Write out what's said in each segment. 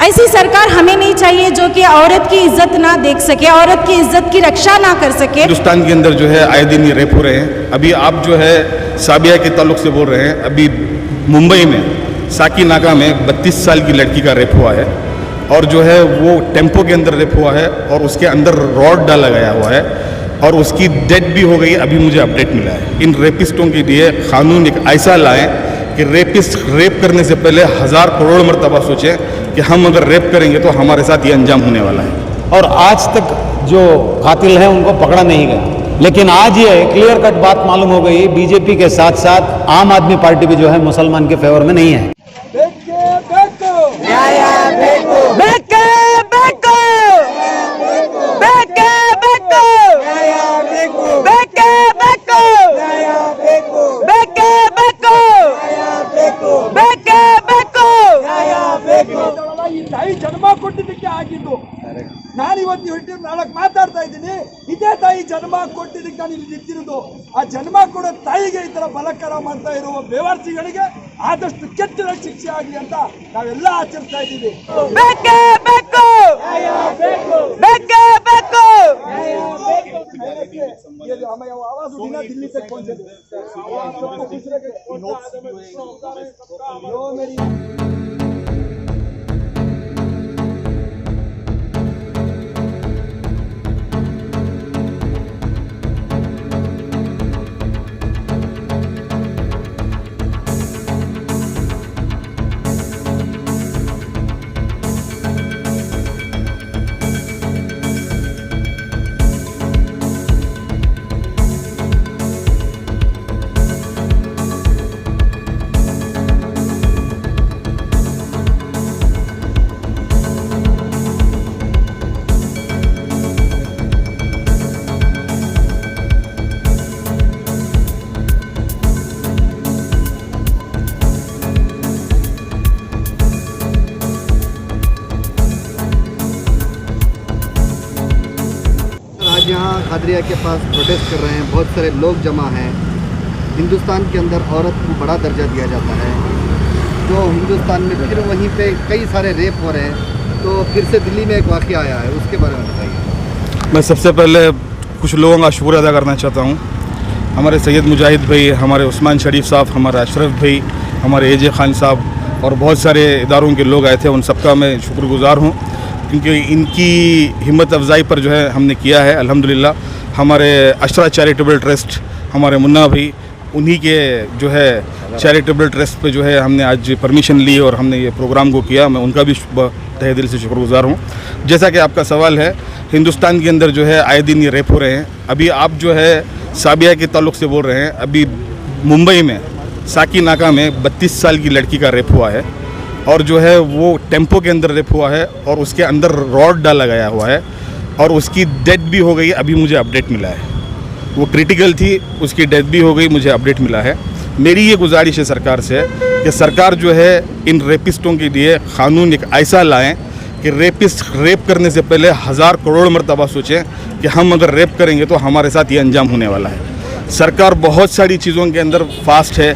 ऐसी सरकार हमें नहीं चाहिए जो कि औरत की इज्जत ना देख सके, औरत की इज्जत की रक्षा ना कर सके। हिंदुस्तान के अंदर जो है आए दिन ये रेप हो रहे हैं। अभी आप जो है साबिया के ताल्लुक से बोल रहे हैं, अभी मुंबई में साकी नाका में 32 साल की लड़की का रेप हुआ है और जो है वो टेम्पो के अंदर रेप हुआ है और उसके अंदर रॉड डाला गया हुआ है और उसकी डेथ भी हो गई। अभी मुझे अपडेट मिला है। इन रेपिस्टों के लिए कानून एक ऐसा लाएं कि रेपिस्ट रेप करने से पहले 1000 करोड़ मरतबा सोचें कि हम अगर रेप करेंगे तो हमारे साथ ये अंजाम होने वाला है। और आज तक जो कातिल हैं उनको पकड़ा नहीं गया, लेकिन आज ये क्लियर कट बात मालूम हो गई, बीजेपी के साथ साथ आम आदमी पार्टी भी जो है मुसलमान के फेवर में नहीं है। ತಾಯಿ ಜನ್ಮ ಕೊಟ್ಟಿದ್ದಕ್ಕೆ ಆಗಿದ್ದು ನಾನು ಇವತ್ತು ಹೊರಟಿ ನಾಲ್ಕು ಮಾತಾಡ್ತಾ ಇದ್ದೀನಿ. ಇದೇ ತಾಯಿ ಜನ್ಮ ಕೊಟ್ಟಿದ್ದಕ್ಕೆ ನಾನು ಇಲ್ಲಿ ನಿಂತಿರೋದು. ಆ ಜನ್ಮ ಕೊಡೋ ತಾಯಿಗೆ ಈ ತರ ಬಲಕರ ಮಾಡ್ತಾ ಇರುವ ಬೇವಾರ್ಸಿಗಳಿಗೆ ಆದಷ್ಟು ಕೆಟ್ಟ ಶಿಕ್ಷೆ ಆಗಲಿ ಅಂತ ನಾವೆಲ್ಲ ಆಚರಿಸ್ತಾ ಇದ್ದೀವಿ. आवाज उठी ना दिल्ली तक पहुंचे मेरी यहाँ खादरिया के पास प्रोटेस्ट कर रहे हैं, बहुत सारे लोग जमा हैं। हिंदुस्तान के अंदर औरत को बड़ा दर्जा दिया जाता है, तो हिंदुस्तान में फिर वहीं पे कई सारे रेप हो रहे हैं, तो फिर से दिल्ली में एक वाक़या आया है, उसके बारे में बताइए। मैं सबसे पहले कुछ लोगों का शुक्र अदा करना चाहता हूँ। हमारे सैयद मुजाहिद भाई, हमारे उस्मान शरीफ साहब, हमारे अशरफ भाई, हमारे एजे खान साहब और बहुत सारे इदारों के लोग आए थे, उन सबका मैं शुक्रगुजार हूँ क्योंकि इनकी हिम्मत अफजाई पर जो है हमने किया है अल्हम्दुलिल्लाह। हमारे अशरा चैरिटेबल ट्रस्ट, हमारे मुन्ना भाई, उन्हीं के जो है चैरिटेबल ट्रस्ट पे जो है हमने आज परमिशन ली और हमने ये प्रोग्राम को किया। मैं उनका भी तहे दिल से शुक्रगुजार हूँ। जैसा कि आपका सवाल है, हिंदुस्तान के अंदर जो है आए दिन ये रेप हो रहे हैं। अभी आप जो है साबिया के ताल्लुक से बोल रहे हैं, अभी मुंबई में साकी नाका में 32 साल की लड़की का रेप हुआ है और जो है वो टेम्पो के अंदर रेप हुआ है और उसके अंदर रॉड डाला गया हुआ है और उसकी डेथ भी हो गई। अभी मुझे अपडेट मिला है, वो क्रिटिकल थी, उसकी डेथ भी हो गई, मुझे अपडेट मिला है। मेरी ये गुजारिश है सरकार से कि सरकार जो है इन रेपिस्टों के लिए कानून एक ऐसा लाएं कि रेपिस्ट रेप करने से पहले 1000 करोड़ मरतबा सोचें कि हम अगर रेप करेंगे तो हमारे साथ ये अंजाम होने वाला है। सरकार बहुत सारी चीज़ों के अंदर फास्ट है,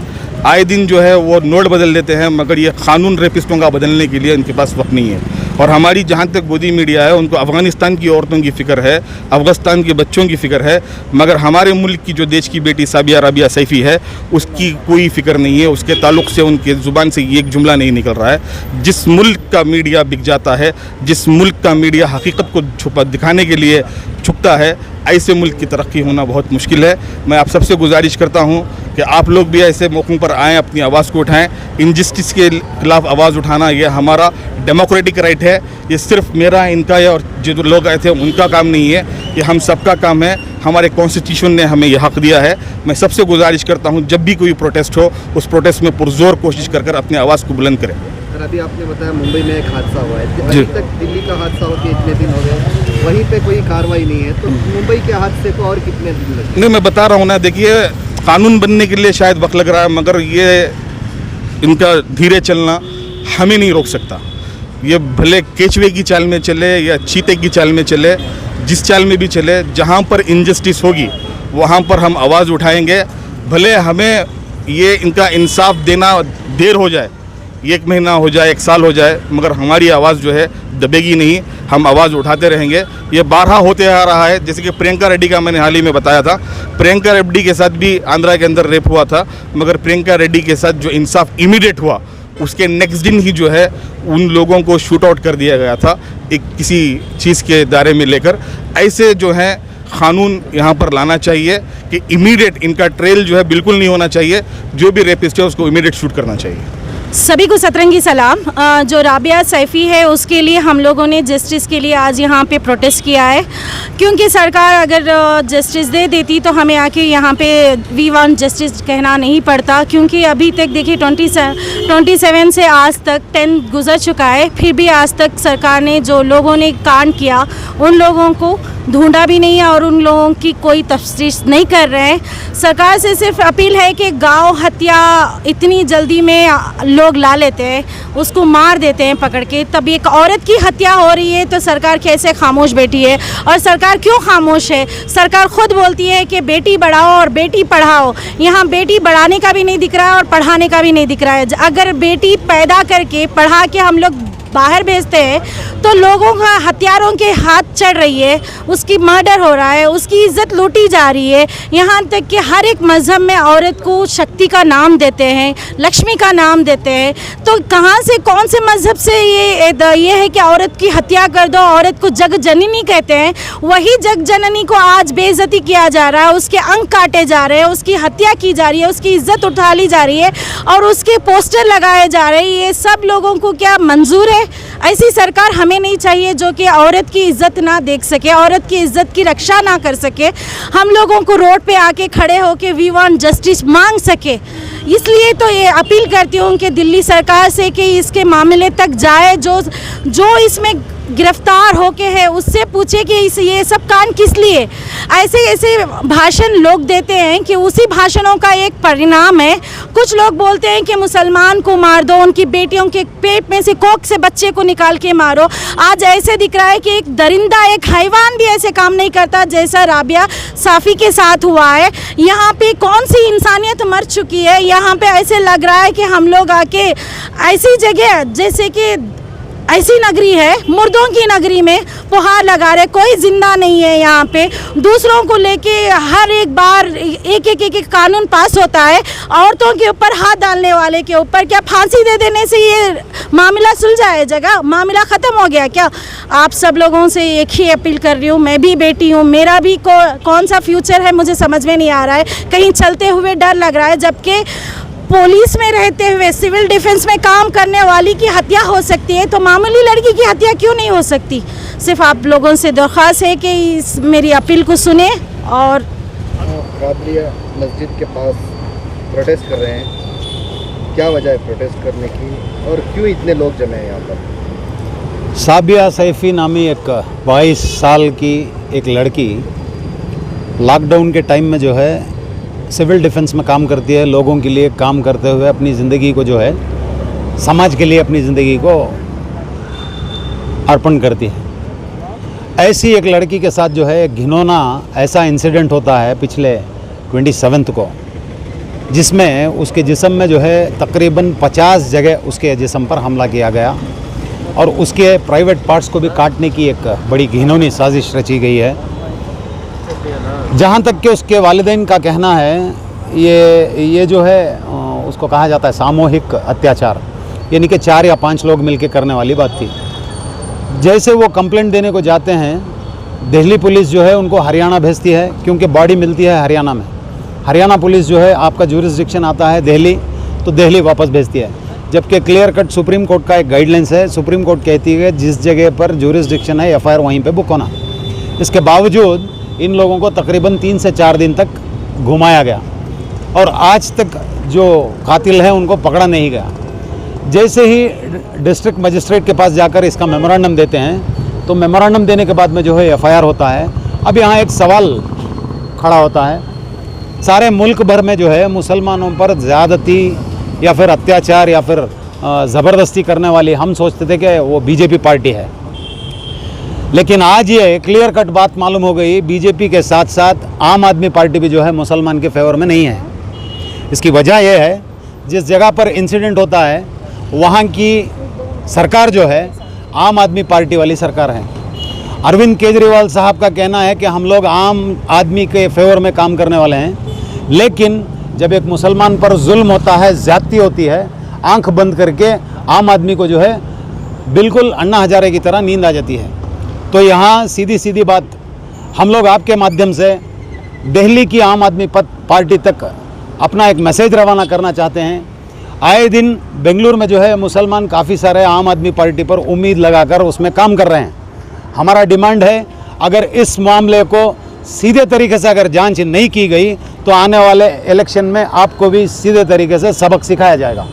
आए दिन जो है वो नोट बदल देते हैं, मगर ये कानून रेपिस्टों का बदलने के लिए इनके पास वक्त नहीं है। और हमारी जहाँ तक गोदी मीडिया है, उनको अफ़गानिस्तान की औरतों की फ़िक्र है, अफ़गानिस्तान के बच्चों की फ़िक्र है, मगर हमारे मुल्क की जो देश की बेटी साबिया राबिया सैफ़ी है उसकी कोई फ़िक्र नहीं है। उसके ताल्लुक़ से उनके ज़ुबान से एक जुमला नहीं निकल रहा है। जिस मुल्क का मीडिया बिक जाता है, जिस मुल्क का मीडिया हकीकत को छुपा दिखाने के लिए झुकता है, ऐसे मुल्क की तरक्की होना बहुत मुश्किल है। मैं आप सबसे गुजारिश करता हूँ कि आप लोग भी ऐसे मौक़ों पर आएँ, अपनी आवाज़ को उठाएँ। इनजस्टिस के खिलाफ़ आवाज़ उठाना ये हमारा डेमोक्रेटिक राइट है। ये सिर्फ मेरा, इनका या और जो लोग आए थे उनका काम नहीं है, ये हम सबका काम है। हमारे कॉन्स्टिट्यूशन ने हमें ये हक़ दिया है। मैं सबसे गुजारिश करता हूँ, जब भी कोई प्रोटेस्ट हो, उस प्रोटेस्ट में पुरजोर कोशिश कर अपनी आवाज़ को बुलंद करें। सर, अभी आपने बताया मुंबई में एक हादसा हुआ है, अभी तक दिल्ली का हादसा होकर इतने दिन हो गए, वहीं पे कोई कार्रवाई नहीं है, तो मुंबई के हादसे को और कितने दिन लगे? नहीं, मैं बता रहा हूँ ना, देखिए कानून बनने के लिए शायद वक्त लग रहा है, मगर ये इनका धीरे चलना हमें नहीं रोक सकता। ये भले केचवे की चाल में चले या चीते की चाल में चले, जिस चाल में भी चले, जहाँ पर इनजस्टिस होगी वहाँ पर हम आवाज़ उठाएंगे। भले हमें ये इनका इंसाफ देना देर हो जाए, 1 महीना हो जाए, 1 साल हो जाए, मगर हमारी आवाज़ जो है दबेगी नहीं। हम आवाज़ उठाते रहेंगे। ये बारहा होते आ रहा है। जैसे कि प्रियंका रेड्डी का मैंने हाल ही में बताया था, प्रियंका रेड्डी के साथ भी आंध्रा के अंदर रेप हुआ था, मगर प्रियंका रेड्डी के साथ जो इंसाफ इमीडिएट हुआ, उसके नेक्स्ट दिन ही जो है उन लोगों को शूट आउट कर दिया गया था एक किसी चीज़ के दायरे में लेकर। ऐसे जो है कानून यहाँ पर लाना चाहिए कि इमीडिएट इनका ट्रेल जो है बिल्कुल नहीं होना चाहिए। जो भी रेपिस्ट है उसको इमीडिएट शूट करना चाहिए। सभी को सतरंगी सलाम। जो राबिया सैफ़ी है उसके लिए हम लोगों ने जस्टिस के लिए आज यहाँ पे प्रोटेस्ट किया है, क्योंकि सरकार अगर जस्टिस दे देती तो हमें आके यहाँ पे वी वांट जस्टिस कहना नहीं पड़ता। क्योंकि अभी तक देखिए 27 से आज तक 10 गुजर चुका है, फिर भी आज तक सरकार ने जो लोगों ने कांड किया उन लोगों को ढूंढा भी नहीं है और उन लोगों की कोई तफ्तीश नहीं कर रहे हैं। सरकार से सिर्फ अपील है कि गांव हत्या इतनी जल्दी में लोग ला लेते हैं, उसको मार देते हैं पकड़ के, तब एक औरत की हत्या हो रही है तो सरकार कैसे खामोश बैठी है? और सरकार क्यों खामोश है? सरकार खुद बोलती है कि बेटी बढ़ाओ और बेटी पढ़ाओ। यहाँ बेटी बढ़ाने का भी नहीं दिख रहा है और पढ़ाने का भी नहीं दिख रहा है। अगर बेटी पैदा करके पढ़ा के हम लोग बाहर भेजते हैं तो लोगों का हथियारों के हाथ चढ़ रही है, उसकी मर्डर हो रहा है, उसकी इज्जत लूटी जा रही है। यहाँ तक कि हर एक मज़हब में औरत को शक्ति का नाम देते हैं, लक्ष्मी का नाम देते हैं। तो कहाँ से, कौन से मज़हब से ये है कि औरत की हत्या कर दो, औरत को जग जननी कहते हैं। वही जग जननी को आज बेइज्जती किया जा रहा है, उसके अंग काटे जा रहे हैं, उसकी हत्या की जा रही है, उसकी इज्जत उठा ली जा रही है और उसके पोस्टर लगाए जा रहे हैं। ये सब लोगों को क्या मंजूर है? ऐसी सरकार हमें नहीं चाहिए जो कि औरत की इज्जत ना देख सके, औरत की इज्जत की रक्षा ना कर सके, हम लोगों को रोड पे आके खड़े होके वी वांट जस्टिस मांग सके। इसलिए तो ये अपील करती हूँ कि दिल्ली सरकार से कि इसके मामले तक जाए, जो इसमें गिरफ्तार होके है उससे पूछे कि ये सब कांड किस लिए। ऐसे भाषण लोग देते हैं कि उसी भाषणों का एक परिणाम है। कुछ लोग बोलते हैं कि मुसलमान को मार दो, उनकी बेटियों के पेट में से कोख से बच्चे को निकाल के मारो। आज ऐसे दिख रहा है कि एक दरिंदा, एक हैवान भी ऐसे काम नहीं करता जैसा राबिया सैफ़ी के साथ हुआ है। यहाँ पे कौन सी इंसानियत मर चुकी है? यहाँ पे ऐसे लग रहा है कि हम लोग आके ऐसी जगह, जैसे कि ऐसी नगरी है, मुर्दों की नगरी में फुहार लगा रहे, कोई जिंदा नहीं है यहाँ पे। दूसरों को लेके हर एक बार एक कानून पास होता है, औरतों के ऊपर हाथ डालने वाले के ऊपर। क्या फांसी दे देने से ये मामला सुलझाए जगह? मामला ख़त्म हो गया क्या? आप सब लोगों से एक ही अपील कर रही हूँ, मैं भी बेटी हूँ, मेरा भी कौन सा फ्यूचर है मुझे समझ में नहीं आ रहा है। कहीं चलते हुए डर लग रहा है, जबकि पुलिस में रहते हुए सिविल डिफेंस में काम करने वाली की हत्या हो सकती है, तो मामूली लड़की की हत्या क्यों नहीं हो सकती? सिर्फ आप लोगों से दरख्वास्त है कि इस मेरी अपील को सुने। और राबिया मस्जिद के पास प्रोटेस्ट कर रहे हैं, क्या वजह है प्रोटेस्ट करने की और क्यों इतने लोग जमे हैं यहाँ पर? साबिया सैफ़ी नामी एक 22 साल की एक लड़की लॉकडाउन के टाइम में जो है सिविल डिफेंस में काम करती है। लोगों के लिए काम करते हुए अपनी ज़िंदगी को जो है, समाज के लिए अपनी ज़िंदगी को अर्पण करती है। ऐसी एक लड़की के साथ जो है एक घिनौना ऐसा इंसिडेंट होता है पिछले 27 को, जिसमें उसके जिस्म में जो है तकरीबन 50 जगह उसके जिस्म पर हमला किया गया और उसके प्राइवेट पार्ट्स को भी काटने की एक बड़ी घिनौनी साजिश रची गई है। जहाँ तक कि उसके वालिदैन का कहना है ये जो है उसको कहा जाता है सामूहिक अत्याचार, यानी कि 4 या 5 लोग मिलकर करने वाली बात थी। जैसे वो कंप्लेंट देने को जाते हैं, दिल्ली पुलिस जो है उनको हरियाणा भेजती है, क्योंकि बॉडी मिलती है हरियाणा में। हरियाणा पुलिस जो है, आपका ज्यूरिसडिक्शन आता है दिल्ली, तो दिल्ली वापस भेजती है। जबकि क्लियर कट सुप्रीम कोर्ट का एक गाइडलाइंस है, सुप्रीम कोर्ट कहती है जिस जगह पर ज्यूरिसडिक्शन है एफआईआर वहीं पे बुक होना। इसके बावजूद इन लोगों को तकरीबन 3 से 4 दिन तक घुमाया गया और आज तक जो कातिल है उनको पकड़ा नहीं गया। जैसे ही डिस्ट्रिक्ट मजिस्ट्रेट के पास जाकर इसका मेमोरेंडम देते हैं, तो मेमोरेंडम देने के बाद में जो है एफआईआर होता है। अब यहाँ एक सवाल खड़ा होता है, सारे मुल्क भर में जो है मुसलमानों पर ज़्यादती या फिर अत्याचार या फिर ज़बरदस्ती करने वाली हम सोचते थे कि वो बीजेपी पार्टी है, लेकिन आज ये क्लियर कट बात मालूम हो गई, बीजेपी के साथ साथ आम आदमी पार्टी भी जो है मुसलमान के फेवर में नहीं है। इसकी वजह यह है, जिस जगह पर इंसिडेंट होता है वहाँ की सरकार जो है आम आदमी पार्टी वाली सरकार है। अरविंद केजरीवाल साहब का कहना है कि हम लोग आम आदमी के फेवर में काम करने वाले हैं, लेकिन जब एक मुसलमान पर जुल्म होता है, ज़्यादती होती है, आंख बंद करके आम आदमी को जो है बिल्कुल अन्ना हजारे की तरह नींद आ जाती है। तो यहाँ सीधी सीधी बात हम लोग आपके माध्यम से दिल्ली की आम आदमी पार्टी तक अपना एक मैसेज रवाना करना चाहते हैं। आए दिन बेंगलुरु में जो है मुसलमान काफ़ी सारे आम आदमी पार्टी पर उम्मीद लगाकर उसमें काम कर रहे हैं। हमारा डिमांड है, अगर इस मामले को सीधे तरीके से अगर जांच नहीं की गई तो आने वाले इलेक्शन में आपको भी सीधे तरीके से सबक सिखाया जाएगा।